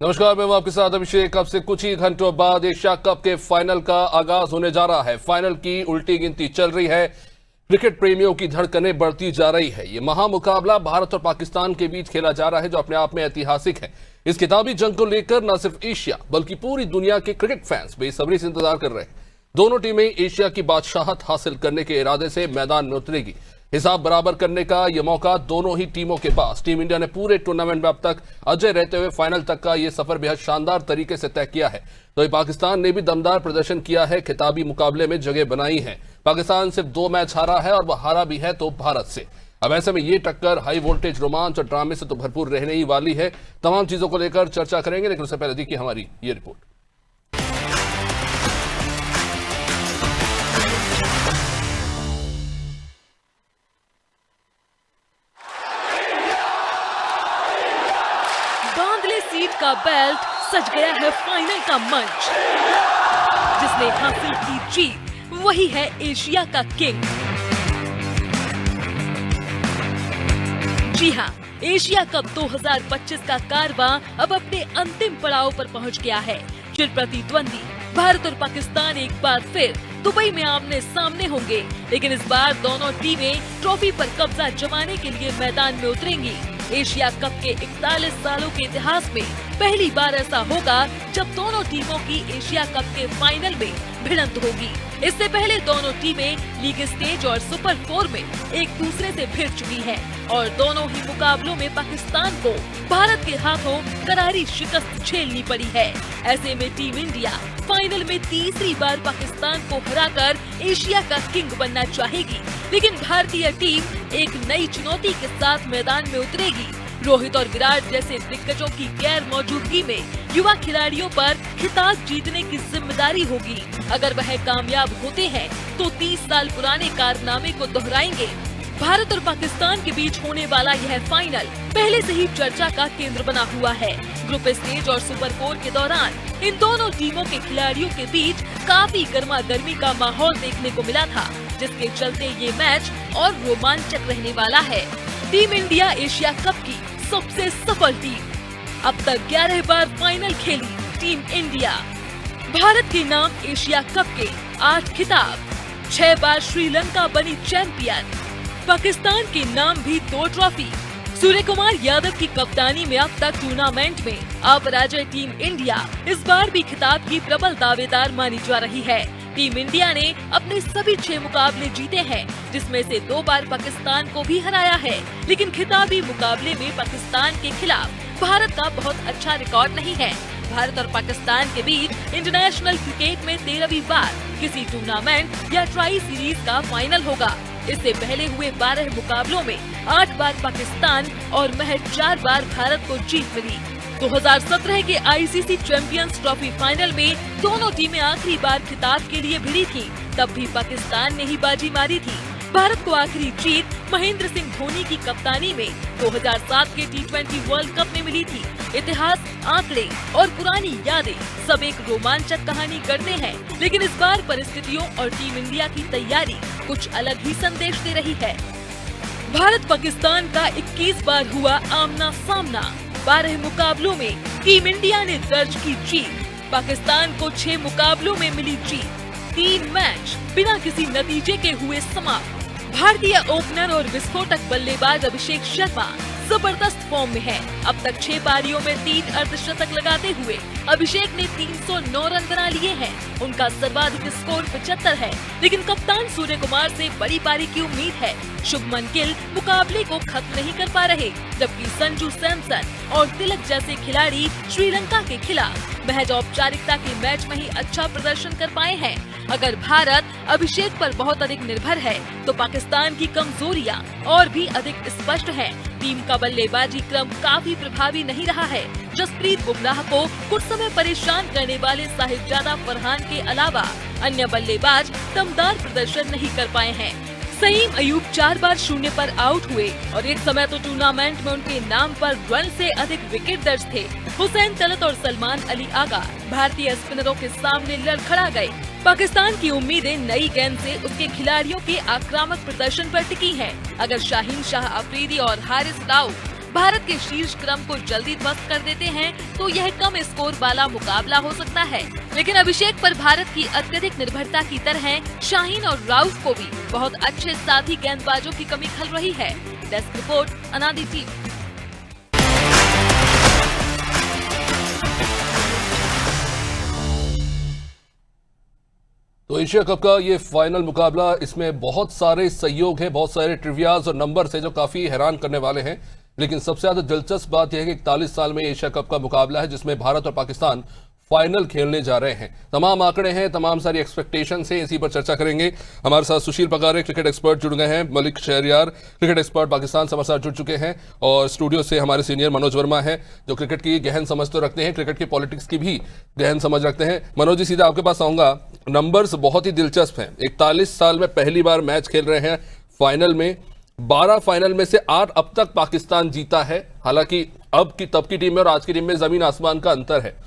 नमस्कार, मैं हूं आपके साथ अभिषेक। अब से कुछ ही घंटों बाद एशिया कप के फाइनल का आगाज होने जा रहा है। फाइनल की उल्टी गिनती चल रही है। क्रिकेट प्रेमियों की धड़कनें बढ़ती जा रही है। ये महामुकाबला भारत और पाकिस्तान के बीच खेला जा रहा है, जो अपने आप में ऐतिहासिक है। इस खिताबी जंग को लेकर न सिर्फ एशिया बल्कि पूरी दुनिया के क्रिकेट फैंस बेसब्री से इंतजार कर रहे हैं। दोनों टीमें एशिया की बादशाहत हासिल करने के इरादे से मैदान में उतरेगी। हिसाब बराबर करने का यह मौका दोनों ही टीमों के पास। टीम इंडिया ने पूरे टूर्नामेंट में अब तक अजय रहते हुए फाइनल तक का यह सफर बेहद शानदार तरीके से तय किया है। तो पाकिस्तान ने भी दमदार प्रदर्शन किया है, खिताबी मुकाबले में जगह बनाई है। पाकिस्तान सिर्फ 2 मैच हारा है और वह हारा भी है तो भारत से। अब ऐसे में ये टक्कर हाई वोल्टेज रोमांच और ड्रामे से तो भरपूर रहने ही वाली है। तमाम चीजों को लेकर चर्चा करेंगे, लेकिन उससे पहले देखिए हमारी ये रिपोर्ट। सीट का बेल्ट, सज गया है फाइनल का मंच। जिसने हासिल की जीत वही है एशिया का किंग। जी हाँ, एशिया कप 2025 का कारवां अब अपने अंतिम पड़ाव पर पहुंच गया है। चिर प्रतिद्वंदी भारत और पाकिस्तान एक बार फिर दुबई में आमने सामने होंगे, लेकिन इस बार दोनों टीमें ट्रॉफी पर कब्जा जमाने के लिए मैदान में उतरेंगी। एशिया कप के 41 सालों के इतिहास में पहली बार ऐसा होगा जब दोनों टीमों की एशिया कप के फाइनल में भिड़ंत होगी। इससे पहले दोनों टीमें लीग स्टेज और सुपर 4 में एक दूसरे से भिड़ चुकी है और दोनों ही मुकाबलों में पाकिस्तान को भारत के हाथों करारी शिकस्त झेलनी पड़ी है। ऐसे में टीम इंडिया फाइनल में तीसरी बार पाकिस्तान को हराकर एशिया का किंग बनना चाहेगी, लेकिन भारतीय टीम एक नई चुनौती के साथ मैदान में उतरेगी। रोहित और विराट जैसे दिग्गजों की गैर मौजूदगी में युवा खिलाड़ियों पर खिताब जीतने की जिम्मेदारी होगी। अगर वह कामयाब होते हैं तो 30 साल पुराने कारनामे को दोहराएंगे। भारत और पाकिस्तान के बीच होने वाला यह फाइनल पहले से ही चर्चा का केंद्र बना हुआ है। ग्रुप स्टेज और सुपर 4 के दौरान इन दोनों टीमों के खिलाड़ियों के बीच काफी गर्मा गर्मी का माहौल देखने को मिला था, जिसके चलते ये मैच और रोमांचक रहने वाला है। टीम इंडिया एशिया कप की सबसे सफल टीम। अब तक 11 बार फाइनल खेली टीम इंडिया। भारत के नाम एशिया कप के 8 खिताब, 6 बार श्रीलंका बनी चैंपियन। पाकिस्तान के नाम भी 2 ट्रॉफी। सूर्य कुमार यादव की कप्तानी में अब तक टूर्नामेंट में अपराजय टीम इंडिया इस बार भी खिताब की प्रबल दावेदार मानी जा रही है। टीम इंडिया ने अपने सभी 6 मुकाबले जीते हैं, जिसमें से 2 बार पाकिस्तान को भी हराया है। लेकिन खिताबी मुकाबले में पाकिस्तान के खिलाफ भारत का बहुत अच्छा रिकॉर्ड नहीं है। भारत और पाकिस्तान के बीच इंटरनेशनल क्रिकेट में 13वीं बार किसी टूर्नामेंट या ट्राई सीरीज का फाइनल होगा। इससे पहले हुए 12 मुकाबलों में 8 बार पाकिस्तान और महज 4 बार भारत को जीत मिली। 2017 के आईसीसी चैंपियंस ट्रॉफी फाइनल में दोनों टीमें आखिरी बार खिताब के लिए भिड़ी थीं, तब भी पाकिस्तान ने ही बाजी मारी थी। भारत को आखिरी जीत महेंद्र सिंह धोनी की कप्तानी में 2007 के T20 वर्ल्ड कप में मिली थी। इतिहास, आंकड़े और पुरानी यादें सब एक रोमांचक कहानी करते हैं, लेकिन इस बार परिस्थितियों और टीम इंडिया की तैयारी कुछ अलग ही संदेश दे रही है। भारत पाकिस्तान का 21 बार हुआ आमना सामना। 12 मुकाबलों में टीम इंडिया ने दर्ज की जीत। पाकिस्तान को 6 मुकाबलों में मिली जीत। 3 मैच बिना किसी नतीजे के हुए समाप्त। भारतीय ओपनर और विस्फोटक बल्लेबाज अभिषेक शर्मा जबरदस्त फॉर्म में है। अब तक 6 पारियों में 3 अर्धशतक लगाते हुए अभिषेक ने 309 रन बना लिए हैं। उनका सर्वाधिक स्कोर 75 है, लेकिन कप्तान सूर्य कुमार से बड़ी पारी की उम्मीद है। शुभमन गिल मुकाबले को खत्म नहीं कर पा रहे, जबकि संजू सैमसन और तिलक जैसे खिलाड़ी श्रीलंका के खिलाफ महज औपचारिकता के मैच में ही अच्छा प्रदर्शन कर पाए हैं। अगर भारत अभिषेक पर बहुत अधिक निर्भर है, तो पाकिस्तान की कमजोरियां और भी अधिक स्पष्ट हैं। टीम का बल्लेबाजी क्रम काफी प्रभावी नहीं रहा है। जसप्रीत बुमराह को कुछ समय परेशान करने वाले साहिबजादा फरहान के अलावा अन्य बल्लेबाज दमदार प्रदर्शन नहीं कर पाए हैं। सईम अयूब 4 बार 0 पर आउट हुए और एक समय तो टूर्नामेंट में उनके नाम पर रन से अधिक विकेट दर्ज थे। हुसैन तलत और सलमान अली आगा भारतीय स्पिनरों के सामने लड़खड़ा गए। पाकिस्तान की उम्मीदें नई गेंद से उसके खिलाड़ियों के आक्रामक प्रदर्शन पर टिकी हैं। अगर शाहीन शाह अफरीदी और हारिस राउफ भारत के शीर्ष क्रम को जल्दी ध्वस्त कर देते हैं तो यह कम स्कोर वाला मुकाबला हो सकता है। लेकिन अभिषेक पर भारत की अत्यधिक निर्भरता की तरह शाहीन और राउफ को भी बहुत अच्छे साथी गेंदबाजों की कमी खल रही है। डेस्क रिपोर्ट, अनादि टीवी। तो एशिया कप का ये फाइनल मुकाबला, इसमें बहुत सारे सहयोग है, बहुत सारे ट्रिवियाज और नंबर्स है जो काफी हैरान करने वाले हैं। लेकिन सबसे ज्यादा दिलचस्प बात यह है कि 41 साल में एशिया कप का मुकाबला है जिसमें भारत और पाकिस्तान फाइनल खेलने जा रहे हैं। तमाम आंकड़े हैं, तमाम सारी एक्सपेक्टेशंस हैं, इसी पर चर्चा करेंगे। हमारे साथ सुशील पगारे क्रिकेट एक्सपर्ट जुड़ गए हैं, मलिक शहरयार क्रिकेट एक्सपर्ट पाकिस्तान से हमारे साथ जुड़ चुके हैं, और स्टूडियो से हमारे सीनियर मनोज वर्मा है जो क्रिकेट की गहन समझ तो रखते हैं, क्रिकेट की पॉलिटिक्स की भी गहन समझ रखते हैं। मनोज जी, सीधा आपके पास आऊंगा। नंबर्स बहुत ही दिलचस्प हैं। 41 साल में पहली बार मैच खेल रहे हैं फाइनल में। 12 फाइनल में से 8 अब तक पाकिस्तान जीता है। हालांकि अब की तब की टीम में और आज की टीम में जमीन आसमान का अंतर है।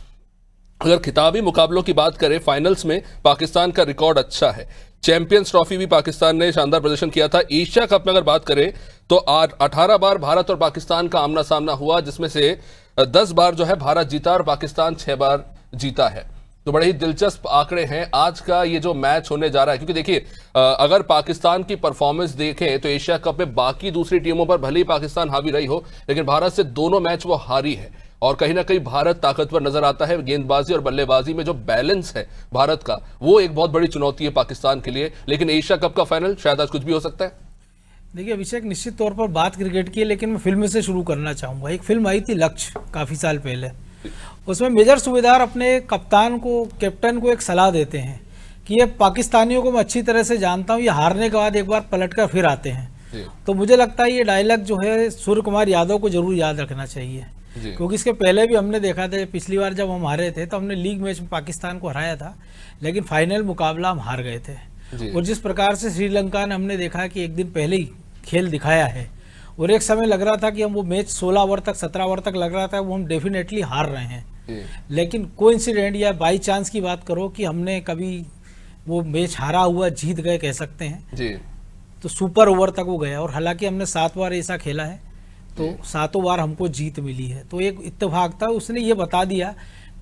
अगर खिताबी मुकाबलों की बात करें, फाइनल्स में पाकिस्तान का रिकॉर्ड अच्छा है। चैंपियंस ट्रॉफी भी पाकिस्तान ने शानदार प्रदर्शन किया था। एशिया कप में अगर बात करें तो 18 बार भारत और पाकिस्तान का आमना सामना हुआ, जिसमें से 10 बार जो है भारत जीता और पाकिस्तान 6 बार जीता है। तो बड़े ही दिलचस्प आंकड़े हैं आज का ये जो मैच होने जा रहा है। क्योंकि देखिए, अगर पाकिस्तान की परफॉर्मेंस देखें तो एशिया कप में बाकी दूसरी टीमों पर भले ही पाकिस्तान हावी रही हो, लेकिन भारत से दोनों मैच वो हारी है। और कहीं ना कहीं भारत ताकतवर नजर आता है। गेंदबाजी और बल्लेबाजी में जो बैलेंस है भारत का, वो एक बहुत बड़ी चुनौती है पाकिस्तान के लिए। लेकिन एशिया कप का फाइनल शायद आज कुछ भी हो सकता है। देखिए अभिषेक, निश्चित तौर पर बात क्रिकेट की है, लेकिन मैं फिल्म से शुरू करना चाहूँगा। एक फिल्म आई थी लक्ष्य, काफ़ी साल पहले। उसमें मेजर सूबेदार अपने कैप्टन को एक सलाह देते हैं कि ये पाकिस्तानियों को मैं अच्छी तरह से जानता हूँ, ये हारने के बाद एक बार पलट कर फिर आते हैं। तो मुझे लगता है ये डायलॉग जो है सूर्य कुमार यादव को जरूर याद रखना चाहिए, क्योंकि इसके पहले भी हमने देखा था। पिछली बार जब हम हारे थे तो हमने लीग मैच में पाकिस्तान को हराया था, लेकिन फाइनल मुकाबला हम हार गए थे। और जिस प्रकार से श्रीलंका ने, हमने देखा कि एक दिन पहले ही खेल दिखाया है, और एक समय लग रहा था कि हम वो मैच 16 ओवर तक 17 ओवर तक लग रहा था वो हम डेफिनेटली हार रहे हैं। लेकिन कोइंसिडेंट या बाई चांस की बात करो कि हमने कभी वो मैच हारा हुआ जीत गए कह सकते हैं। तो सुपर ओवर तक वो गया, और हालांकि हमने 7 बार ऐसा खेला है तो 7 बार हमको जीत मिली है। तो एक इत्तेफाक था, उसने ये बता दिया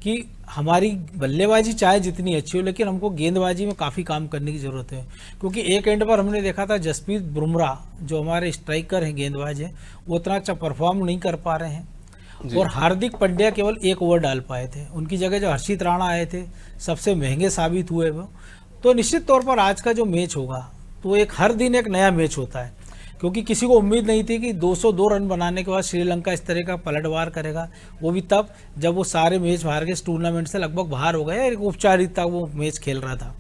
कि हमारी बल्लेबाजी चाहे जितनी अच्छी हो, लेकिन हमको गेंदबाजी में काफ़ी काम करने की ज़रूरत है। क्योंकि एक एंड पर हमने देखा था जसप्रीत बुमराह जो हमारे स्ट्राइकर हैं, गेंदबाज हैं, वो उतना अच्छा परफॉर्म नहीं कर पा रहे हैं। और हार्दिक पांड्या केवल 1 ओवर डाल पाए थे। उनकी जगह जो हर्षित राणा आए थे, सबसे महंगे साबित हुए वो। तो निश्चित तौर पर आज का जो मैच होगा तो एक हर दिन एक नया मैच होता है, क्योंकि किसी को उम्मीद नहीं थी कि 202 रन बनाने के बाद श्रीलंका इस तरह का पलटवार करेगा। वो भी तब जब वो सारे मैच बाहर के, इस टूर्नामेंट से लगभग बाहर हो गए, एक औपचारिकता वो मैच खेल रहा था।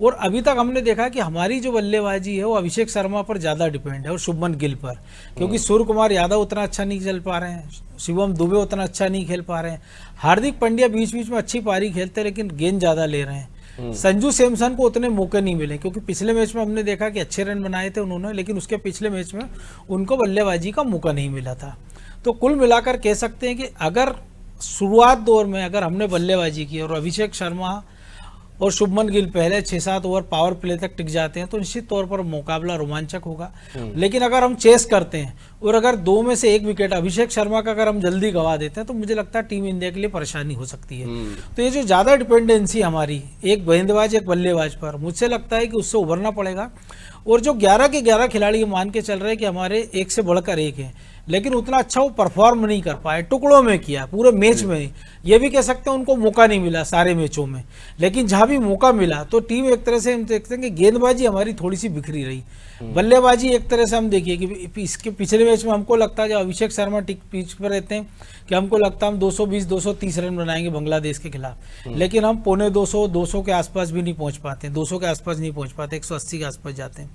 और अभी तक हमने देखा कि हमारी जो बल्लेबाजी है वो अभिषेक शर्मा पर ज़्यादा डिपेंड है और शुभमन गिल पर, क्योंकि सूर्य कुमार यादव उतना अच्छा नहीं चल पा रहे हैं, शिवम दुबे उतना अच्छा नहीं खेल पा रहे हैं, हार्दिक पांड्या बीच बीच में अच्छी पारी खेलते हैं लेकिन गेंद ज़्यादा ले रहे हैं। संजू सैमसन को उतने मौके नहीं मिले, क्योंकि पिछले मैच में हमने देखा कि अच्छे रन बनाए थे उन्होंने, लेकिन उसके पिछले मैच में उनको बल्लेबाजी का मौका नहीं मिला था। तो कुल मिलाकर कह सकते हैं कि अगर शुरुआत दौर में अगर हमने बल्लेबाजी की और अभिषेक शर्मा और शुभमन गिल पहले 6-7 ओवर पावर प्ले तक टिक जाते हैं तो निश्चित तौर पर मुकाबला रोमांचक होगा। लेकिन अगर हम चेस करते हैं और अगर 2 में से 1 विकेट अभिषेक शर्मा का अगर हम जल्दी गंवा देते हैं तो मुझे लगता है टीम इंडिया के लिए परेशानी हो सकती है। तो ये जो ज़्यादा डिपेंडेंसी हमारी एक गेंदबाज एक बल्लेबाज पर, मुझसे लगता है कि उससे उभरना पड़ेगा। और जो 11 के 11 खिलाड़ी मान के चल रहे हैं कि हमारे एक से बढ़कर एक हैं, लेकिन उतना अच्छा वो परफॉर्म नहीं कर पाए, टुकड़ों में किया पूरे मैच में। ये भी कह सकते हैं उनको मौका नहीं मिला सारे मैचों में, लेकिन जहां भी मौका मिला तो टीम एक तरह से हम देखते हैं कि गेंदबाजी हमारी थोड़ी सी बिखरी रही। बल्लेबाजी एक तरह से हम देखिए कि इसके पिछले मैच में हमको लगता है जब अभिषेक शर्मा पिच पर रहते हैं कि हमको लगता है हम 220-230 रन बनाएंगे बांग्लादेश के खिलाफ, लेकिन हम 250 के आसपास भी नहीं पहुंच पाते, 200 के आसपास नहीं पहुंच पाते, 180 के आसपास जाते हैं।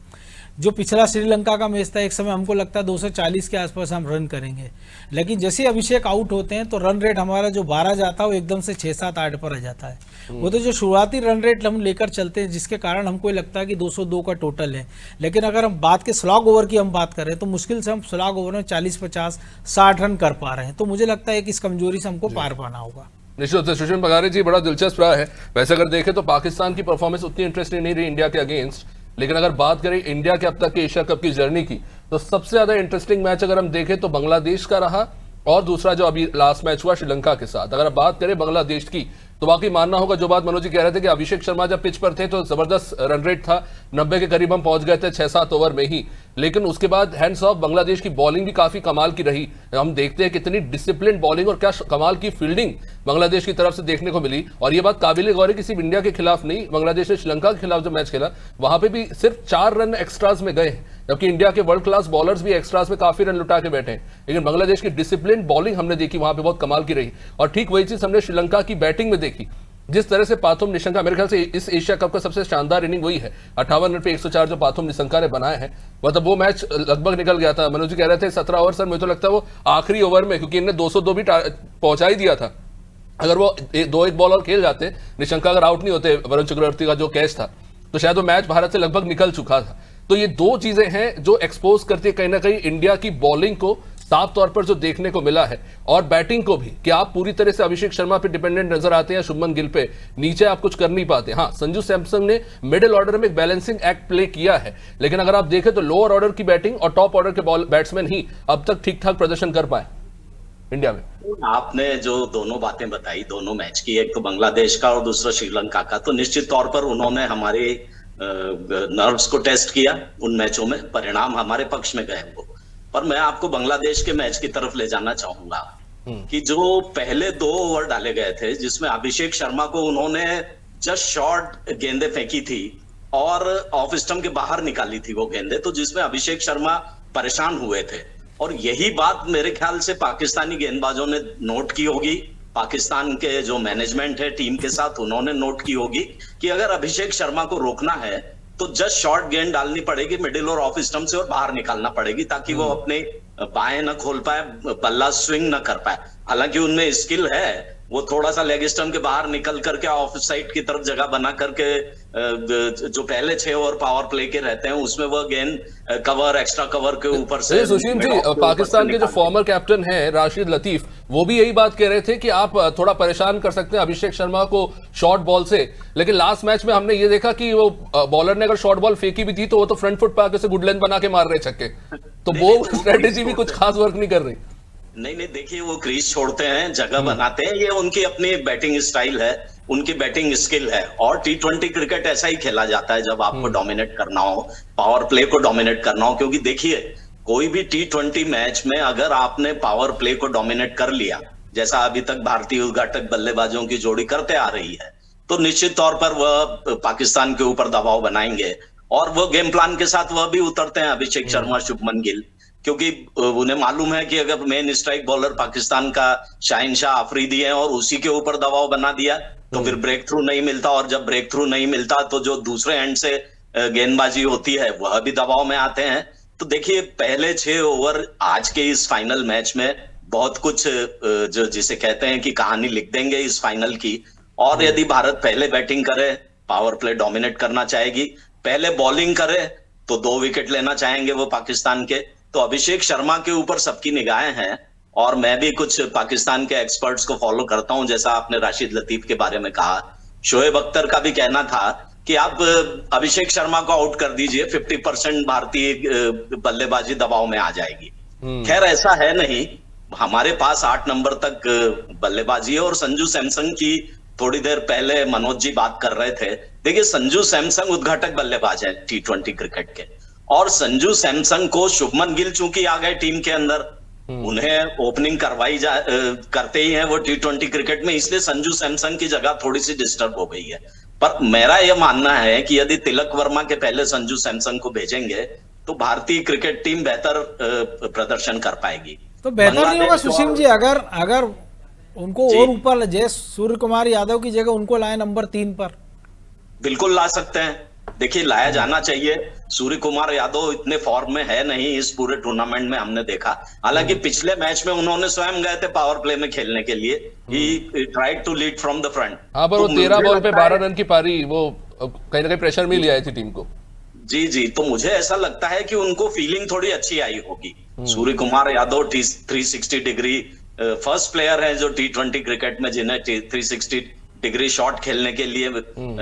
जो पिछला श्रीलंका का मैच था एक समय हमको लगता है 240 के आसपास हम रन करेंगे, लेकिन जैसे अभिषेक आउट होते हैं तो रन रेट हमारा जो 12 जाता है वो एकदम से 6-7-8 पर आ जाता है। वो तो जो शुरुआती रन रेट हम लेकर चलते हैं जिसके कारण हमको लगता है कि 202 का टोटल है, लेकिन अगर हम बात के स्लॉग ओवर की हम बात करें तो मुश्किल से हम स्लॉग ओवर में 40-50-60 रन कर पा रहे हैं। तो मुझे लगता है कि इस कमजोरी से हमको पार पाना होगा। निश्चित रूप से सुशील पगारे जी, बड़ा दिलचस्प रहा है। वैसे अगर देखें तो पाकिस्तान की परफॉर्मेंस उतनी इंटरेस्टिंग नहीं रही इंडिया के अगेंस्ट, लेकिन अगर बात करें इंडिया के अब तक के एशिया कप की जर्नी की तो सबसे ज्यादा इंटरेस्टिंग मैच अगर हम देखें तो बांग्लादेश का रहा, और दूसरा जो अभी लास्ट मैच हुआ श्रीलंका के साथ। अगर आप बात करें बांग्लादेश की तो वाकई मानना होगा जो बात मनोज जी कह रहे थे कि अभिषेक शर्मा जब पिच पर थे तो जबरदस्त रन रेट था, 90 के करीब हम पहुंच गए थे 6-7 ओवर में ही। लेकिन उसके बाद हैंड्स ऑफ बांग्लादेश की बॉलिंग भी काफी कमाल की रही। हम देखते हैं कितनी डिसिप्लिन बॉलिंग और क्या कमाल की फील्डिंग बांग्लादेश की तरफ से देखने को मिली। और ये बात काबिल गौर है कि सिर्फ इंडिया के खिलाफ नहीं, बांग्लादेश ने श्रीलंका के खिलाफ जो मैच खेला वहां पे भी सिर्फ 4 रन एक्स्ट्राज में गए, जबकि इंडिया के वर्ल्ड क्लास बॉलर्स भी एक्स्ट्राज में काफी रन लुटा के बैठे हैं। लेकिन बांग्लादेश की डिसिप्लिन बॉलिंग हमने देखी वहां पे बहुत कमाल की रही। और ठीक वही चीज हमने श्रीलंका की बैटिंग में देखी, जिस तरह से पाथुम निशंका, मेरे ख्याल से इस एशिया कप का सबसे शानदार इनिंग वही है, 58 रन पे 104 जो पाथुम निशंका ने बनाए हैं। मतलब वो मैच लगभग निकल गया था। मनोज जी कह रहे थे 17 ओवर, सर मुझे तो लगता है वो आखिरी ओवर में, क्योंकि इन्हें 202 भी पहुंचा ही दिया था। अगर वो 2-1 बॉल और खेल जाते, निशंका अगर आउट नहीं होते, वरुण चक्रवर्ती का जो कैच था, तो शायद वो मैच भारत से लगभग निकल चुका था। तो ये दो चीजें हैं जो एक्सपोज करती है कहीं ना कहीं इंडिया की बॉलिंग को साफ तौर पर जो देखने को मिला है, और बैटिंग को भी, कि आप पूरी तरह से अभिषेक शर्मा पे डिपेंडेंट नजर आते हैं, शुभमन गिल पे, नीचे आप कुछ कर नहीं पाते। हाँ, संजू सैमसन ने मिडिल ऑर्डर में एक बैलेंसिंग एक्ट प्ले किया है, लेकिन अगर आप देखें तो लोअर ऑर्डर की बैटिंग और टॉप ऑर्डर के बैट्समैन ही अब तक ठीक ठाक प्रदर्शन कर पाए इंडिया में। आपने जो दोनों बातें बताई दोनों मैच की, एक तो बांग्लादेश का और दूसरा श्रीलंका का, तो निश्चित तौर पर उन्होंने हमारे नर्व्स को टेस्ट किया उन मैचों में, परिणाम हमारे पक्ष में गए वो। पर मैं आपको बांग्लादेश के मैच की तरफ ले जाना चाहूंगा कि जो पहले 2 ओवर डाले गए थे जिसमें अभिषेक शर्मा को उन्होंने जस्ट शॉर्ट गेंदें फेंकी थी और ऑफ स्टंप के बाहर निकाली थी वो गेंदें, तो जिसमें अभिषेक शर्मा परेशान हुए थे। और यही बात मेरे ख्याल से पाकिस्तानी गेंदबाजों ने नोट की होगी, पाकिस्तान के जो मैनेजमेंट है टीम के साथ उन्होंने नोट की होगी कि अगर अभिषेक शर्मा को रोकना है तो जस्ट शॉर्ट गेंद डालनी पड़ेगी मिडिल और ऑफ स्टंप से, और बाहर निकालना पड़ेगी ताकि वो अपने बाएं न खोल पाए, बल्ला स्विंग न कर पाए। हालांकि उनमें स्किल है, वो थोड़ा सा लेग स्टंप के बाहर निकल करके ऑफ साइड की तरफ जगह बना करके जो पहले 6 ओवर पावर प्ले के रहते हैं उसमें वो गेंद कवर, एक्स्ट्रा कवर के ऊपर से। सुशील जी, पाकिस्तान के जो फॉर्मर कैप्टन है राशिद लतीफ, वो भी यही बात कह रहे थे कि आप थोड़ा परेशान कर सकते हैं अभिषेक शर्मा को शॉर्ट बॉल से। लेकिन लास्ट मैच में हमने ये देखा कि वो बॉलर ने अगर शॉर्ट बॉल फेंकी भी थी तो वो तो फ्रंट फुट पे आके गुड लेंथ बना के मार रहे छक्के, तो वो स्ट्रेटेजी भी कुछ खास वर्क नहीं कर रही। नहीं, देखिए वो क्रीज छोड़ते हैं, जगह बनाते हैं, ये उनकी अपनी बैटिंग स्टाइल है, उनकी बैटिंग स्किल है। और T20 क्रिकेट ऐसा ही खेला जाता है जब आपको डोमिनेट करना हो, पावर प्ले को डोमिनेट करना हो। क्योंकि देखिए कोई भी T20 मैच में अगर आपने पावर प्ले को डोमिनेट कर लिया, जैसा अभी तक भारतीय उद्घाटक बल्लेबाजों की जोड़ी करते आ रही है, तो निश्चित तौर पर वह पाकिस्तान के ऊपर दबाव बनाएंगे। और वो गेम प्लान के साथ वह भी उतरते हैं अभिषेक शर्मा, शुभमन गिल, क्योंकि उन्हें मालूम है कि अगर मेन स्ट्राइक बॉलर पाकिस्तान का शाहिनशाह अफरीदी है और उसी के ऊपर दबाव बना दिया तो फिर ब्रेक थ्रू नहीं मिलता, और जब ब्रेक थ्रू नहीं मिलता तो जो दूसरे एंड से गेंदबाजी होती है वह भी दबाव में आते हैं। तो देखिए पहले 6 ओवर आज के इस फाइनल मैच में बहुत कुछ जो जिसे कहते हैं कि कहानी लिख देंगे इस फाइनल की। और यदि भारत पहले बैटिंग करे, पावर प्ले डोमिनेट करना चाहेगी, पहले बॉलिंग करे तो 2 विकेट लेना चाहेंगे वो पाकिस्तान के, तो अभिषेक शर्मा के ऊपर सबकी निगाहें हैं। और मैं भी कुछ पाकिस्तान के एक्सपर्ट्स को फॉलो करता हूं, जैसा आपने राशिद लतीफ के बारे में कहा, शोएब अख्तर का भी कहना था कि आप अभिषेक शर्मा को आउट कर दीजिए, 50% भारतीय बल्लेबाजी दबाव में आ जाएगी। खैर ऐसा है नहीं, हमारे पास 8 नंबर तक बल्लेबाजी है। और संजू सैमसन की थोड़ी देर पहले मनोज जी बात कर रहे थे, देखिए संजू सैमसन उद्घाटक बल्लेबाज है T20 क्रिकेट के, और संजू सैमसन को शुभमन गिल चूंकि आ गए टीम के अंदर, उन्हें ओपनिंग करते ही हैं वो T20 क्रिकेट में, इसलिए संजू सैमसन की जगह थोड़ी सी डिस्टर्ब हो गई है। पर मेरा यह मानना है कि यदि तिलक वर्मा के पहले संजू सैमसन को भेजेंगे तो भारतीय क्रिकेट टीम बेहतर प्रदर्शन कर पाएगी। तो बेहतर नहीं होगा सुशील जी अगर उनको और ऊपर, जैसे सूर्य कुमार यादव की जगह उनको लाए नंबर 3 पर? बिल्कुल ला सकते हैं, देखिए लाया जाना चाहिए। सूर्य कुमार यादव इतने फॉर्म में है नहीं इस पूरे टूर्नामेंट में, हमने देखा। हालांकि पिछले मैच में उन्होंने स्वयं गए थे पावर प्ले में खेलने के लिए, he tried to lead from the front. हाँ, पर वो 13 बॉल पे 12 रन की पारी, वो कहीं ना कहीं प्रेशर में ले आई थी टीम को। जी, तो मुझे ऐसा लगता है कि उनको फीलिंग थोड़ी अच्छी आई होगी। Surya Kumar Yadav 360 degree first player है जो T20 क्रिकेट में जिन्हें 360 डिग्री शॉट खेलने के लिए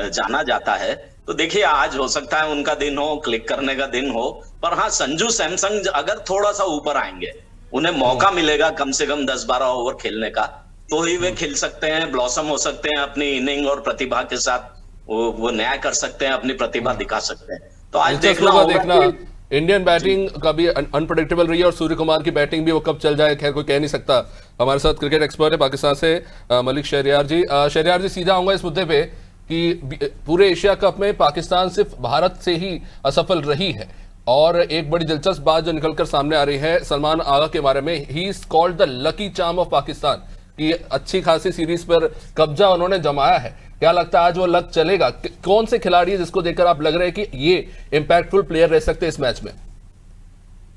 जाना जाता है, तो देखिए आज हो सकता है उनका दिन हो, क्लिक करने का दिन हो, पर हाँ संजू सैमसंग अगर थोड़ा सा ऊपर आएंगे, उन्हें मौका मिलेगा कम से कम 10-12 ओवर खेलने का, तो ही वे खेल सकते हैं, ब्लॉसम हो सकते हैं अपनी इनिंग और प्रतिभा के साथ, वो न्याय कर सकते हैं, अपनी प्रतिभा दिखा सकते हैं। तो आज देखना होगा इंडियन बैटिंग कभी अनप्रेडिक्टेबल रही है और सूर्य कुमार की बैटिंग भी वो कब चल जाए खैर कोई कह नहीं सकता। हमारे साथ क्रिकेट एक्सपर्ट है पाकिस्तान से मलिक शहरयार जी। शहरयार जी, सीधा आऊंगा इस मुद्दे पे कि पूरे एशिया कप में पाकिस्तान सिर्फ भारत से ही असफल रही है, और एक बड़ी दिलचस्प बात जो निकलकर सामने आ रही है सलमान आगा के बारे में, he is called the lucky charm of Pakistan, कि अच्छी खासी सीरीज पर कब्जा उन्होंने जमाया है। क्या लगता है आज वो लक चलेगा? कौन से खिलाड़ी है जिसको देखकर आप लग रहे हैं कि ये इंपैक्टफुल प्लेयर रह सकते हैं इस मैच में?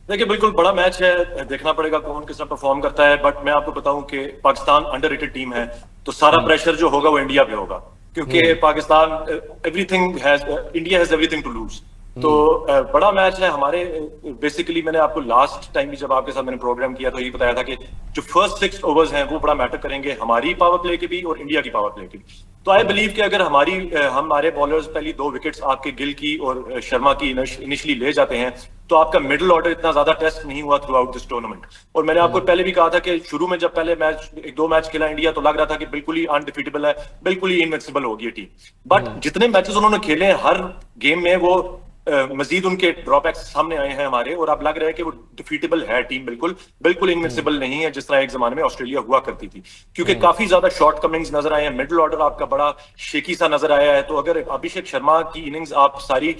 देखिए बिल्कुल बड़ा मैच है, देखना पड़ेगा कौन किस तरह परफॉर्म करता है, बट मैं आपको बताऊं कि पाकिस्तान अंडररेटेड टीम है, तो सारा प्रेशर जो होगा वो इंडिया पे होगा, क्योंकि Pakistan India has everything to lose. तो बड़ा मैच है हमारे। बेसिकली मैंने आपको लास्ट टाइम भी जब आपके साथ मैंने प्रोग्राम किया तो ये बताया था कि जो फर्स्ट 6 ओवर्स हैं वो बड़ा मैटर करेंगे, हमारी पावर प्ले के भी और इंडिया की पावर प्ले के भी। तो आई बिलीव कि अगर हमारे बॉलर्स पहली 2 विकेट्स आपके गिल की और शर्मा की इनिशियली ले जाते हैं, तो आपका मिडिल ऑर्डर इतना ज्यादा टेस्ट नहीं हुआ थ्रू आउट दिस टूर्नामेंट। और मैंने आपको पहले भी कहा था कि शुरू में जब पहले मैच 1-2 मैच खेला इंडिया, तो लग रहा था कि बिल्कुल ही अनडिफीटेबल है, बिल्कुल ही इनविंसिबल होगी ये टीम। बट जितने मैचेस उन्होंने खेले हैं हर गेम में वो मजीद उनके ड्रॉबैक्स सामने आए हैं हमारे, और अब लग रहा है कि वो डिफीटेबल है टीम, बिल्कुल इनविंसिबल नहीं है जिस तरह एक जमाने में ऑस्ट्रेलिया हुआ करती थी, क्योंकि काफी ज्यादा शॉर्ट कमिंग्स नजर आए हैं, मिडिल ऑर्डर आपका बड़ा शेकी सा नजर आया है। तो अगर अभिषेक शर्मा की इनिंग्स आप सारी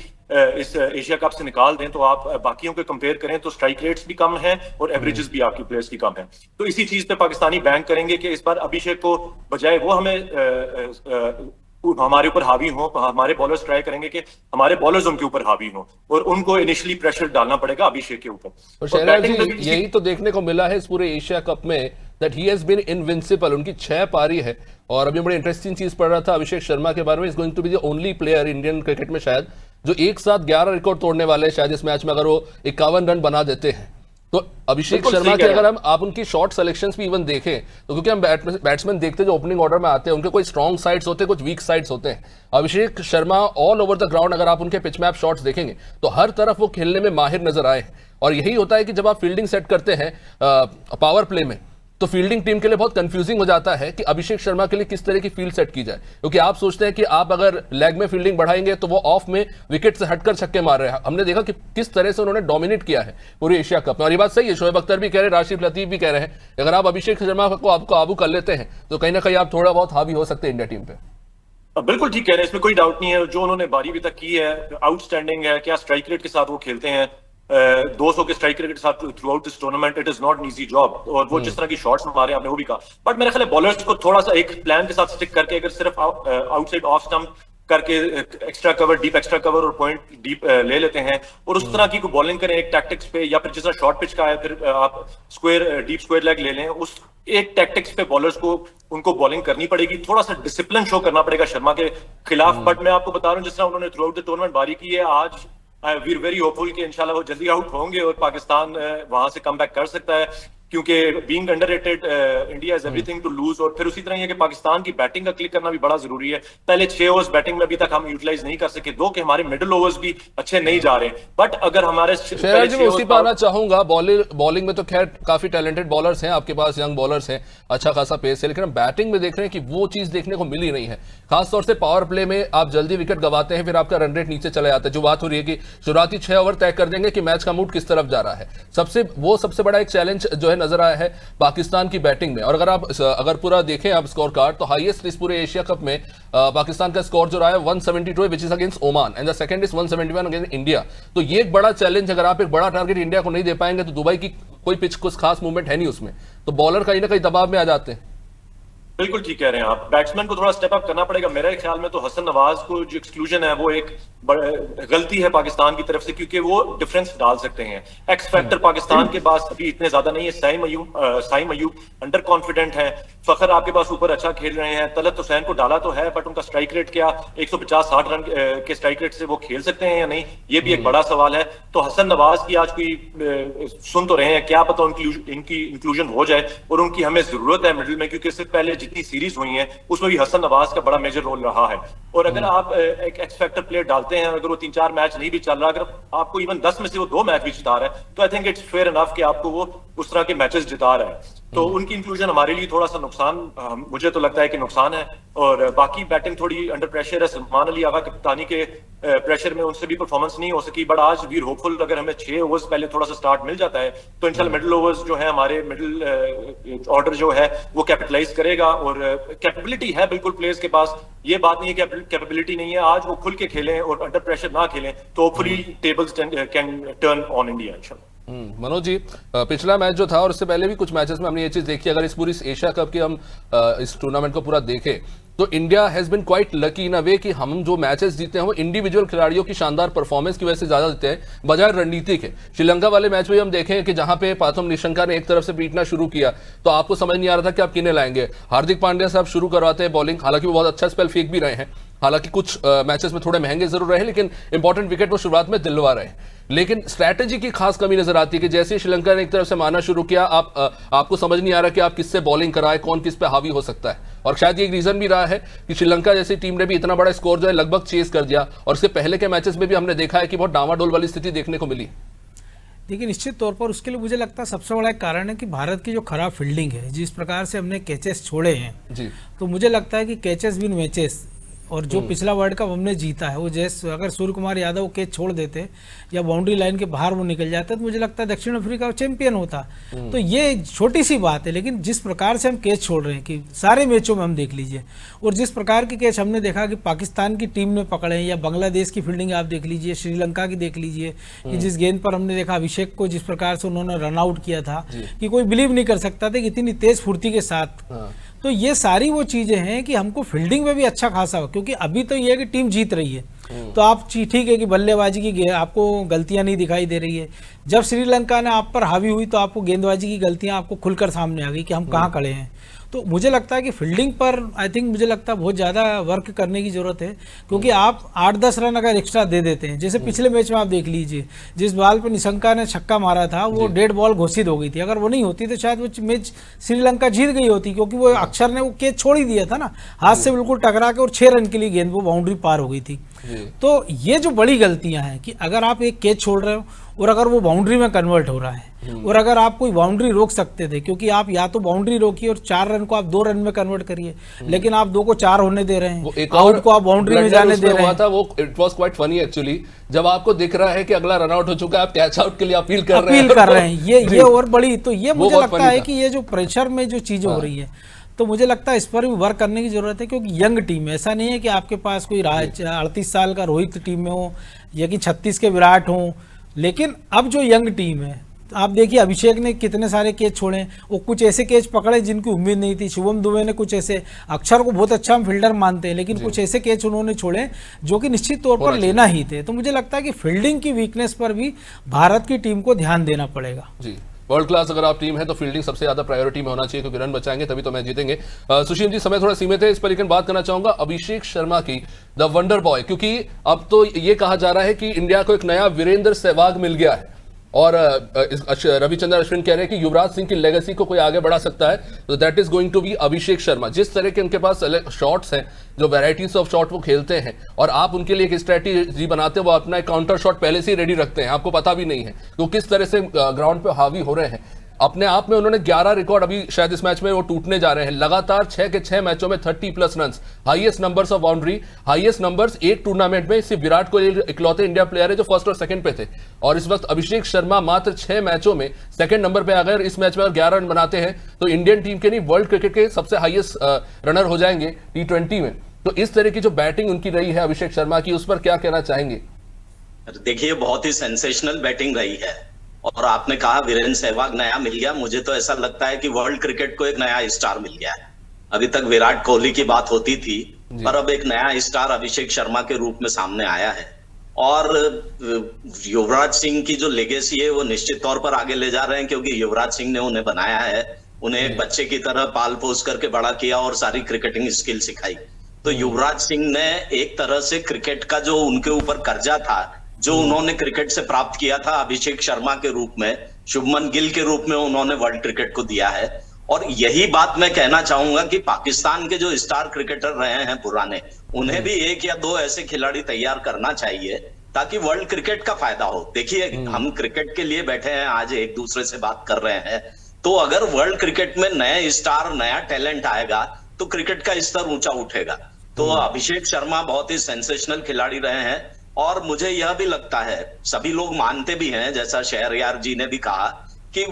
इस एशिया कप से निकाल दें, तो आप बाकियों के कंपेयर करें तो स्ट्राइक रेट्स भी कम हैं और एवरेजेस भी आपकी प्लेयर्स की कम है। तो इसी चीज पे पाकिस्तानी बैंक करेंगे कि इस बार अभिषेक को बजाय वो हमें हमारे ऊपर हावी हो, हमारे बॉलर्स ट्राई करेंगे कि हमारे बॉलर्स उनके ऊपर हावी हो, और उनको इनिशियली प्रेशर डालना पड़ेगा अभिषेक के ऊपर। और शहरयार जी, यही तो देखने को मिला है इस पूरे एशिया कप में, that he has been invincible. उनकी 6 पारी है, और अभी बड़ी इंटरेस्टिंग चीज पढ़ रहा था अभिषेक शर्मा के बारे में, is going to be the only player Indian cricket में शायद जो एक साथ 11 रिकॉर्ड तोड़ने वाले हैं शायद इस मैच में, अगर वो 51 रन बना देते हैं। तो अभिषेक शर्मा के अगर आप उनकी शॉर्ट सिलेक्शंस भी इवन देखें, तो क्योंकि हम बैट्समैन देखते हैं जो ओपनिंग ऑर्डर में आते हैं, उनके कोई स्ट्रॉन्ग साइड्स होते हैं, कुछ वीक साइड्स होते हैं। Abhishek Sharma all over the ground अगर आप उनके पिच मैप शॉट्स देखेंगे तो हर तरफ वो खेलने में माहिर नजर आए हैं। और यही होता है कि जब आप फील्डिंग सेट करते हैं पावर प्ले में, तो फील्डिंग टीम के लिए बहुत कंफ्यूजिंग हो जाता है कि अभिषेक शर्मा के लिए किस तरह की फील्ड सेट की जाए, क्योंकि आप सोचते हैं कि आप अगर लेग में फील्डिंग बढ़ाएंगे तो वो ऑफ में विकेट से हटकर छक्के मार रहे हैं। हमने देखा कि किस तरह से उन्होंने डोमिनेट किया है पूरे एशिया कप में। और ये बात सही है, शोएब अख्तर भी कह रहे हैं, राशिद लतीफ भी कह रहे हैं, अगर आप अभिषेक शर्मा को आपको काबू कर लेते हैं तो कहीं ना कहीं आप थोड़ा बहुत हावी हो सकते हैं इंडिया टीम पे। बिल्कुल ठीक कह रहे हैं, इसमें कोई डाउट नहीं है। जो उन्होंने बारी अभी तक की है आउटस्टैंडिंग है। क्या स्ट्राइक रेट के साथ वो खेलते हैं, 200 के स्ट्राइक रेट के साथ through out this tournament, it is not an easy job. और वो जिस तरह की शॉट्स मारे आपने वो भी कहा, बट मेरे ख्याल है बॉलर्स को थोड़ा सा एक प्लान के साथ स्टिक करके, अगर सिर्फ आउटसाइड ऑफ स्टंप करके extra cover, deep extra cover और पॉइंट डीप ले लेते हैं, और उस तरह की कोई बॉलिंग करें एक टैक्टिक्स पे, या फिर जिस तरह शॉर्ट पिच का है फिर आप डीप स्क्वायर लेग ले लें, उस एक टैक्टिक्स पे बॉलर्स को उनको बॉलिंग करनी पड़ेगी। थोड़ा सा डिसिप्लिन शो करना पड़ेगा शर्मा के खिलाफ। बट मैं आपको बता रहा हूँ जिस तरह उन्होंने थ्रू आउट द टूर्नामेंट बारी की है, आज वी आर वेरी होपफुल कि इंशाल्लाह वो जल्दी आउट होंगे और पाकिस्तान वहां से कम बैक कर सकता है, क्योंकि being underrated India has everything to lose. और फिर उसी तरह ये कि पाकिस्तान की बैटिंग का क्लिक करना भी बड़ा जरूरी है। पहले 6 ओवर्स बैटिंग में अभी तक हम यूटिलाइज नहीं कर सके, दो कि हमारे मिडिल ओवर्स भी अच्छे नहीं जा रहे। बट अगर हमारे शहरयार जी, मैं उसी पर आना चाहूंगा, बॉलिंग में तो खैर काफी टैलेंटेड बॉलर्स हैं आपके पास, यंग बॉलर्स हैं, अच्छा खासा पेस है, लेकिन हम बैटिंग में देख रहे हैं कि वो चीज देखने को मिली नहीं है। खासतौर से पावर प्ले में आप जल्दी विकेट गवाते हैं, फिर आपका रन रेट नीचे चला जाता है। जो बात हो रही है कि शुरुआती 6 ओवर तय कर देंगे कि मैच का मूड किस तरफ जा रहा है, सबसे बड़ा एक चैलेंज जो है नजर आया है पाकिस्तान की बैटिंग में। और अगर पूरा देखें आप स्कोर कार्ड, तो हाईएस्ट इस पूरे एशिया कप में पाकिस्तान का स्कोर जो रहा है 172 which is against Oman, and the second is 171 against India. तो ये एक बड़ा चैलेंज, अगर आप एक बड़ा टारगेट इंडिया को नहीं दे पाएंगे तो दुबई की कोई पिच कुछ खास मूवमेंट है नहीं उसमें, तो बॉलर कहीं ना कहीं दबाव में आ जाते हैं। बिल्कुल ठीक कह रहे हैं आप, बैट्समैन को थोड़ा स्टेप अप करना पड़ेगा। मेरे ख्याल में तो हसन नवाज को जो एक्सक्लूजन है वो एक गलती है पाकिस्तान की तरफ से, क्योंकि वो डिफरेंस डाल सकते हैं। एक्स फैक्टर पाकिस्तान के पास अभी इतने ज्यादा नहीं है। साइम अयूब अंडर कॉन्फिडेंट है, फखर आपके पास ऊपर अच्छा खेल रहे हैं, तलत हुसैन को डाला तो है, बट उनका स्ट्राइक रेट क्या 150-60 रन के स्ट्राइक रेट से वो खेल सकते हैं या नहीं, ये भी एक बड़ा सवाल है। तो हसन नवाज की आज कोई सुन तो रहे हैं, क्या पता इनकी इंक्लूजन हो जाए, और उनकी हमें जरूरत है मिडिल में, क्योंकि इससे पहले जितनी सीरीज हुई हैं उसमें भी हसन नवाज का बड़ा मेजर रोल रहा है। और अगर आप एक एक्स फैक्टर प्लेयर डालते हैं, अगर वो 3-4 मैच नहीं भी चल रहा, अगर आपको इवन 10 में से वो 2 मैच भी जिता रहा है, तो I think it's fair enough कि आपको वो उस तरह के मैचेस जिता रहा है। तो उनकी इंक्लूजन हमारे लिए थोड़ा सा नुकसान, मुझे तो लगता है कि नुकसान है। और बाकी बैटिंग थोड़ी अंडर प्रेशर है। सलमान अली आगा कप्तानी के प्रेशर में उनसे भी परफॉर्मेंस नहीं हो सकी, बट आज वीर होपफुल अगर हमें 6 ओवर्स पहले थोड़ा सा स्टार्ट मिल जाता है तो इंशाल्लाह मिडिल ओवर्स जो है, हमारे मिडिल ऑर्डर जो है वो कैपिटलाइज करेगा। और कैपेबिलिटी है बिल्कुल प्लेयर्स के पास, ये बात नहीं है कि कैपेबिलिटी नहीं है। आज वो खुल के खेलें और अंडर प्रेशर ना खेलें तो hopefully tables can turn on India इंशाल्लाह। मनोज जी, पिछला मैच जो था और उससे पहले भी कुछ मैचेस में हमने ये चीज देखी, अगर इस पूरी एशिया कप की हम इस टूर्नामेंट को पूरा देखें तो India has been quite lucky in a way कि हम जो मैचेस जीते हैं वो इंडिविजुअल खिलाड़ियों की शानदार परफॉर्मेंस की वजह से ज्यादा जीते हैं बजाय रणनीति के। श्रीलंका वाले मैच में हम देखें कि जहां पे पाथम निशंका ने एक तरफ से पीटना शुरू किया तो आपको समझ नहीं आ रहा था कि आप किन्हें लाएंगे। हार्दिक पांड्या साहब शुरू करवाते हैं बॉलिंग, हालांकि वो बहुत अच्छा स्पेल फेंक भी रहे हैं, हालांकि कुछ मैचेस में थोड़े महंगे जरूर रहे लेकिन इंपॉर्टेंट विकेट वो शुरुआत में दिलवा रहे हैं। लेकिन स्ट्रैटेजी की खास कमी नजर आती है कि जैसे श्रीलंका ने एक तरफ से मारना शुरू किया, आपको समझ नहीं आ रहा कि आप किससे बॉलिंग कराए, कौन किस पे हावी हो सकता है। और शायद ये एक रीजन भी रहा है कि श्रीलंका जैसी टीम ने भी इतना बड़ा स्कोर जो है लगभग चेस कर दिया, और इसके पहले के मैचेस में भी हमने देखा है कि बहुत डामाडोल वाली स्थिति देखने को मिली। देखिए, निश्चित तौर पर उसके लिए मुझे लगता है सबसे बड़ा एक कारण है कि भारत की जो खराब फील्डिंग है, जिस प्रकार से हमने कैचेस छोड़े हैं जी, तो मुझे लगता है कि कैचेस विन मैचेस, और जो पिछला वर्ल्ड कप हमने जीता है वो जैसे अगर सूर्य कुमार यादव कैच छोड़ देते या बाउंड्री लाइन के बाहर वो निकल जाते तो मुझे लगता है दक्षिण अफ्रीका चैंपियन होता। तो ये छोटी सी बात है, लेकिन जिस प्रकार से हम कैच छोड़ रहे हैं कि सारे मैचों में हम देख लीजिए, और जिस प्रकार के कैच हमने देखा कि पाकिस्तान की टीम ने पकड़े हैं या बांग्लादेश की फील्डिंग आप देख लीजिए, श्रीलंका की देख लीजिए कि जिस गेंद पर हमने देखा अभिषेक को जिस प्रकार से उन्होंने रन आउट किया था कि कोई बिलीव नहीं कर सकता था कि इतनी तेज फुर्ती के साथ। तो ये सारी वो चीजें हैं कि हमको फील्डिंग में भी अच्छा खासा हो, क्योंकि अभी तो ये है कि टीम जीत रही है तो आप ठीक है कि बल्लेबाजी की आपको गलतियां नहीं दिखाई दे रही है। जब श्रीलंका ने आप पर हावी हुई तो आपको गेंदबाजी की गलतियां आपको खुलकर सामने आ गई कि हम कहाँ खड़े हैं। तो मुझे लगता है कि फील्डिंग पर आई थिंक मुझे लगता है बहुत ज़्यादा वर्क करने की ज़रूरत है, क्योंकि आप 8-10 रन अगर एक्स्ट्रा दे देते हैं, जैसे पिछले मैच में आप देख लीजिए जिस बॉल पर निशंका ने छक्का मारा था वो डेड बॉल घोषित हो गई थी, अगर वो नहीं होती तो शायद वो मैच श्रीलंका जीत गई होती, क्योंकि वो अक्षर ने वो कैच छोड़ ही दिया था ना, हाथ से बिल्कुल टकरा के, और 6 रन के लिए गेंद वो बाउंड्री पार हो गई थी। तो ये जो बड़ी गलतियां हैं कि अगर आप एक कैच छोड़ रहे हो और अगर वो बाउंड्री में कन्वर्ट हो रहा है, और अगर आप कोई बाउंड्री रोक सकते थे, क्योंकि आप या तो बाउंड्री रोकिए और 4 रन को आप 2 रन में कन्वर्ट करिए, लेकिन आप 2 को 4 होने दे रहे हैं, आउट को आप बाउंड्री में जाने दे रहे हैं। था वो it was quite funny actually, जब आपको दिख रहा है कि अगला रन आउट हो चुका है, आप कैच आउट के लिए अपील कर रहे हैं। ये और बड़ी, तो ये मुझे लगता है कि ये जो प्रेशर में जो चीजें हो रही है, तो मुझे लगता है इस पर भी वर्क करने की जरूरत है, क्योंकि यंग टीम है, ऐसा नहीं है कि आपके पास कोई 38 साल का रोहित टीम में हो या कि 36 के विराट हो, लेकिन अब जो यंग टीम है, आप देखिए अभिषेक ने कितने सारे कैच छोड़े, वो कुछ ऐसे कैच पकड़े जिनकी उम्मीद नहीं थी, शुभम दुबे ने कुछ ऐसे, अक्षर को बहुत अच्छा हम फील्डर मानते हैं लेकिन कुछ ऐसे कैच उन्होंने छोड़े जो कि निश्चित तौर पर लेना ही थे। तो मुझे लगता है कि फील्डिंग की वीकनेस पर भी भारत की टीम को ध्यान देना पड़ेगा। जी, वर्ल्ड क्लास अगर आप टीम है तो फील्डिंग सबसे ज्यादा प्रायोरिटी में होना चाहिए, क्योंकि रन बचाएंगे तभी तो मैच जीतेंगे। सुशील जी, समय थोड़ा सीमित है इस पर, लेकिन बात करना चाहूंगा अभिषेक शर्मा की, द वंडर बॉय, क्योंकि अब तो ये कहा जा रहा है कि इंडिया को एक नया वीरेंद्र सहवाग मिल गया है, और रविचंद्रन अश्विन कह रहे हैं कि युवराज सिंह की लेगेसी को कोई आगे बढ़ा सकता है, तो that is going to be Abhishek Sharma. जिस तरह के उनके पास शॉट्स हैं, जो वैराइटीज ऑफ शॉट वो खेलते हैं, और आप उनके लिए एक स्ट्रेटेजी बनाते हैं, वो अपना एक काउंटर शॉट पहले से ही रेडी रखते हैं, आपको पता भी नहीं है तो किस तरह से ग्राउंड पे हावी हो रहे हैं। अपने आप में उन्होंने 11 रिकॉर्ड अभी शायद इस मैच में वो टूटने जा रहे हैं, लगातार 6 के 6 मैचों में 30+ run, highest numbers of boundary, highest numbers एक टूर्नामेंट में। सिर्फ विराट कोहली इकलौते इंडिया प्लेयर है जो फर्स्ट और सेकंड पे थे, और इस वक्त अभिषेक शर्मा मात्र 6 मैचों में सेकंड नंबर पे आ गए। इस मैच में अगर 11 रन बनाते हैं तो इंडियन टीम के नहीं वर्ल्ड क्रिकेट के सबसे हाईएस्ट रनर हो जाएंगे T20 में। तो इस तरह की जो बैटिंग उनकी रही है अभिषेक शर्मा की, उस पर क्या कहना चाहेंगे? देखिए, बहुत ही सेंसेशनल बैटिंग रही है, और आपने कहा वीरेंद्र सहवाग नया मिल गया, मुझे तो ऐसा लगता है कि वर्ल्ड क्रिकेट को एक नया स्टार मिल गया है। अभी तक विराट कोहली की बात होती थी, पर अब एक नया स्टार अभिषेक शर्मा के रूप में सामने आया है, और युवराज सिंह की जो लेगेसी है वो निश्चित तौर पर आगे ले जा रहे हैं, क्योंकि युवराज सिंह ने उन्हें बनाया है, उन्हें एक बच्चे की तरह पाल पोस करके बड़ा किया और सारी क्रिकेटिंग स्किल सिखाई। तो युवराज सिंह ने एक तरह से क्रिकेट का जो उनके ऊपर कर्जा था, जो उन्होंने क्रिकेट से प्राप्त किया था, अभिषेक शर्मा के रूप में, शुभमन गिल के रूप में उन्होंने वर्ल्ड क्रिकेट को दिया है। और यही बात मैं कहना चाहूंगा कि पाकिस्तान के जो स्टार क्रिकेटर रहे हैं पुराने, उन्हें भी 1 या 2 ऐसे खिलाड़ी तैयार करना चाहिए ताकि वर्ल्ड क्रिकेट का फायदा हो। देखिए, हम क्रिकेट के लिए बैठे हैं, आज एक दूसरे से बात कर रहे हैं, तो अगर वर्ल्ड क्रिकेट में नए स्टार, नया टैलेंट आएगा तो क्रिकेट का स्तर ऊंचा उठेगा। तो अभिषेक शर्मा बहुत ही सेंसेशनल खिलाड़ी रहे हैं, और मुझे यह भी लगता है, सभी लोग मानते भी हैं, जैसा शहरयार जी ने भी कहा कि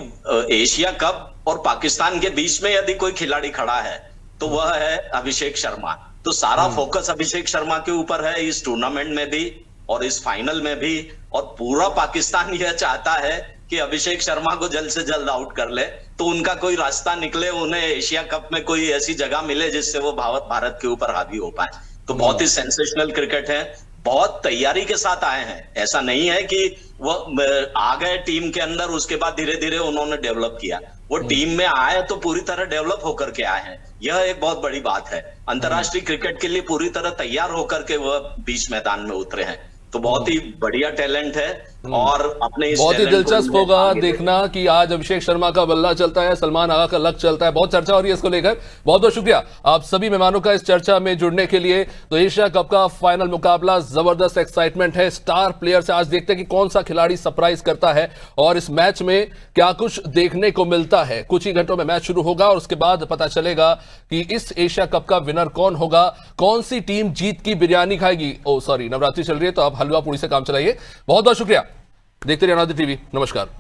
एशिया कप और पाकिस्तान के बीच में यदि कोई खिलाड़ी खड़ा है तो वह है अभिषेक शर्मा। तो सारा फोकस अभिषेक शर्मा के ऊपर है, इस टूर्नामेंट में भी और इस फाइनल में भी, और पूरा पाकिस्तान यह चाहता है कि अभिषेक शर्मा को जल्द से जल्द आउट कर ले, तो उनका कोई रास्ता निकले, उन्हें एशिया कप में कोई ऐसी जगह मिले जिससे वो भारत के ऊपर हावी हो पाए। तो बहुत ही सेंसेशनल क्रिकेट है, बहुत तैयारी के साथ आए हैं। ऐसा नहीं है कि वो आ गए टीम के अंदर, उसके बाद धीरे धीरे उन्होंने डेवलप किया। वो टीम में आए तो पूरी तरह डेवलप होकर के आए हैं, यह एक बहुत बड़ी बात है। अंतर्राष्ट्रीय क्रिकेट के लिए पूरी तरह तैयार होकर के वह बीच मैदान में उतरे हैं। तो बहुत ही बढ़िया टैलेंट है, और अपने इस बहुत ही टैलेंट को दिलचस्प होगा देखना कि आज अभिषेक शर्मा का बल्ला चलता है, सलमान आगा का लक चलता है। बहुत चर्चा हो रही है इसको लेकर। बहुत बहुत शुक्रिया आप सभी मेहमानों का इस चर्चा में जुड़ने के लिए। तो एशिया कप का फाइनल मुकाबला, जबरदस्त एक्साइटमेंट है, स्टार प्लेयर से आज देखते हैं कि कौन सा खिलाड़ी सरप्राइज करता है और इस मैच में क्या कुछ देखने को मिलता है। कुछ ही घंटों में मैच शुरू होगा और उसके बाद पता चलेगा कि इस एशिया कप का विनर कौन होगा, कौन सी टीम जीत की बिरयानी खाएगी। नवरात्रि चल रही है तो आप हलवा पूरी से काम चलाइए। बहुत बहुत शुक्रिया। देखते रहिए अनादि टीवी। नमस्कार।